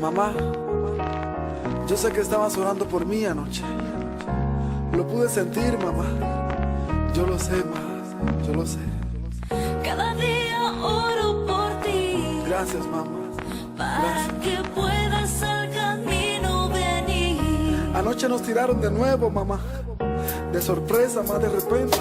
Mamá, yo sé que estabas orando por mí anoche. Lo pude sentir, mamá. Yo lo sé, más, yo lo sé. Cada día oro por ti. Gracias, mamá. Para que puedas al camino venir. Anoche nos tiraron de nuevo, mamá. De sorpresa, más de repente.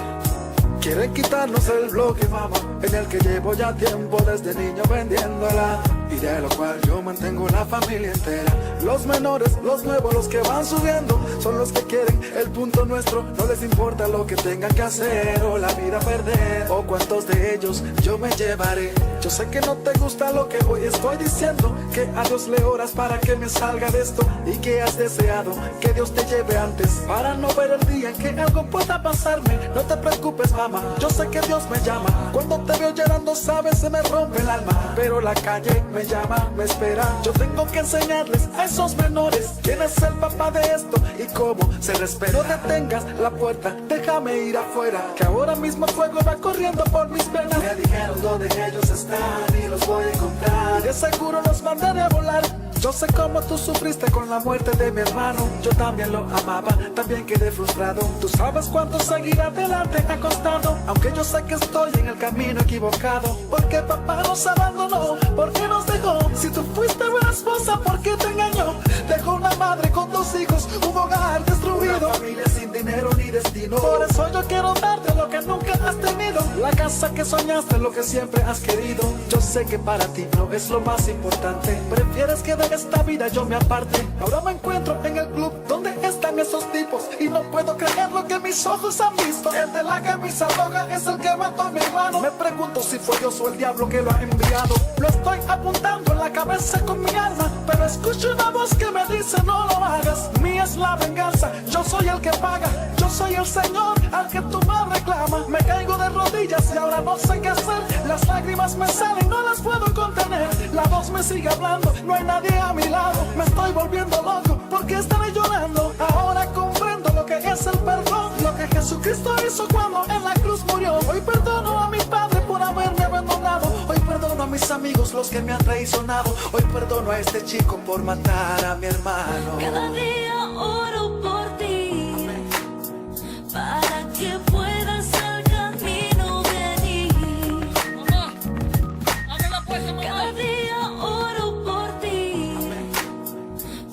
Quieren quitarnos el bloque, mamá, en el que llevo ya tiempo desde niño vendiéndola. Y de lo cual yo mantengo la familia entera. Los menores, los nuevos, los que van subiendo, son los que quieren el punto nuestro. No les importa lo que tengan que hacer o la vida perder, o cuántos de ellos yo me llevaré. Yo sé que no te gusta lo que hoy estoy diciendo, que a Dios le oras para que me salga de esto, y que has deseado que Dios te lleve antes, para no ver el día en que algo pueda pasarme. No te preocupes, mamá, yo sé que Dios me llama. Cuando te veo llorando, sabes, se me rompe el alma. Pero la calle me llama, me espera. Yo tengo que enseñarles a esos menores quién es el papá de esto y cómo se respeta. No detengas la puerta, déjame ir afuera, que ahora mismo fuego va corriendo por mis venas. Me dijeron dónde ellos están y los voy a encontrar. De seguro los mandaré a volar. Yo sé cómo tú sufriste con la muerte de mi hermano. Yo también lo amaba, también quedé frustrado. Tú sabes cuánto seguir adelante ha costado, aunque yo sé que estoy en el camino equivocado. Porque papá nos abandonó, porque nos dejó. Si tú fuiste buena esposa, ¿por qué te engañó? Dejó una madre con 2 hijos, un hogar destruido, una familia sin dinero ni destino. Por eso yo quiero darte lo que nunca has tenido, la casa que soñaste, lo que siempre has querido. Yo sé que para ti no es lo más importante, prefieres que de esta vida yo me aparte. Ahora me encuentro en el club donde están esos tipos, y no puedo creer lo que mis ojos han visto. El de la camisa roja es el que mató a mi hermano. Me pregunto si fue Dios o el diablo que lo ha enviado. Lo estoy apuntando en la cabeza con mi alma, pero escucho una voz que me dice no lo hagas. Mía es la venganza, yo soy el que paga. Yo soy el Señor al que tú me reclamas. Me caigo de rodillas y ahora no sé qué hacer. Las lágrimas me salen, no las puedo contener. La voz me sigue hablando, no hay nadie a mi lado. Me estoy volviendo loco, ¿por qué estaré llorando? Ahora comprendo lo que es el perdón, lo que Jesucristo hizo cuando en la cruz murió. Hoy perdono a mi padre por haberme abandonado. Hoy perdono a mis amigos, los que me han traicionado. Hoy perdono a este chico por matar a mi hermano. Cada día oro por ti. Amén. Para que puedas al camino venir. Mamá, abre la puerta, mamá. Cada día oro por ti. Amén.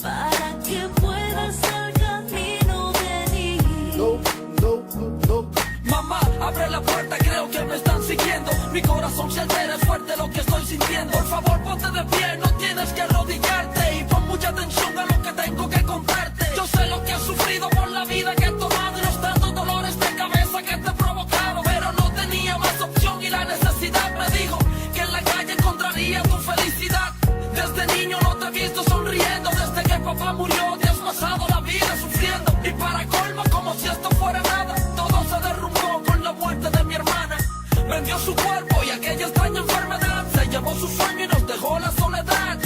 Para que puedas al camino venir. No, no, no. Mamá, abre la puerta, creo que me están siguiendo. Mi corazón se altera, es fuerte lo que estoy sintiendo. Por favor, ponte de pie, no tienes que arrodillarte. Y pon mucha atención a lo que tengo que contarte. Yo sé lo que has sufrido por la vida que he tomado y los tantos dolores de cabeza que te he provocado. Pero no tenía más opción y la necesidad me dijo que en la calle encontraría tu felicidad. Desde niño no te he visto sonriendo. Desde que papá murió te has pasado la vida sufriendo. Y para colmo, como si esto fuera nada, todo se derrumbó con la muerte de mi hermana. Vendió su cuerpo y aquella extraña enfermedad se llevó su sueño y nos dejó la soledad.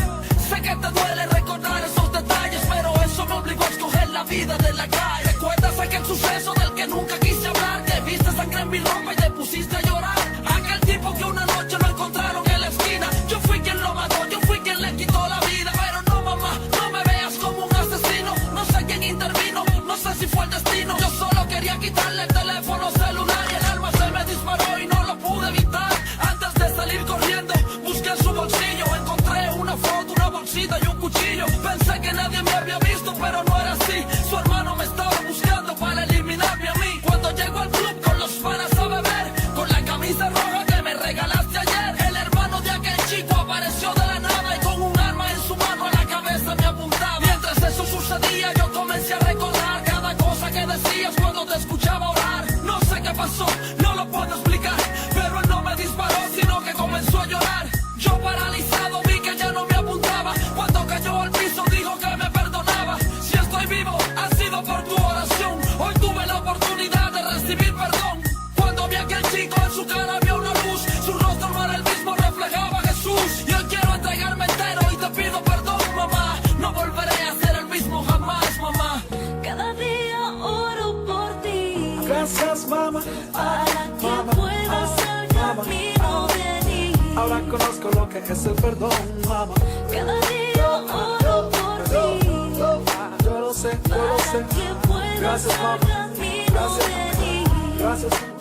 Sé que te duele recordar esos detalles, pero eso me obligó a escoger la vida de la calle. ¿Recuerdas aquel suceso del que nunca quise hablar? Que viste sangre en mi ropa y te pusiste a llorar. Aquel tipo que una noche lo encontraron en la esquina. Yo fui quien lo mató, yo fui quien le quitó la vida. Pero no, mamá, no me veas como un asesino. No sé quién intervino, no sé si fue el destino. Yo solo quería quitarle el teléfono celular y el alma se me disparó y no lo pude evitar. Antes de salir corriendo, busqué en su bolsillo. Encontré una foto, una bolsita y un cuchillo. Pensé que nadie me había visto, pero no era así. Su hermano me estaba buscando para eliminarme a mí. Cuando llego al club con los panas a beber, con la camisa roja que me regalaste ayer, el hermano de aquel chico apareció de la nada y con un arma en su mano a la cabeza me apuntaba. Mientras eso sucedía, yo comencé a recordar cada cosa que decías cuando te escuchaba orar. No sé qué pasó, no lo puedo explicar, pero él no me disparó, sino que comenzó a llorar. Yo paralizado vi que ya no me apuntaba. Cuando cayó al piso dijo que me perdonaba. Si estoy vivo ha sido por tu oración. Hoy tuve la oportunidad de recibir perdón. Cuando vi a aquel chico en su cara había una luz. Su rostro no era el mismo, reflejaba a Jesús. Y hoy quiero entregarme entero y te pido perdón, mamá. No volveré a ser el mismo jamás, mamá. Cada día oro por ti. Gracias, mamá. Para que puedas al camino venir. Ahora conozco lo que es el perdón, mamá. Cada día oro sé, yo lo sé. Que puedas Gracias, al mamá. camino Gracias, venir. gracias.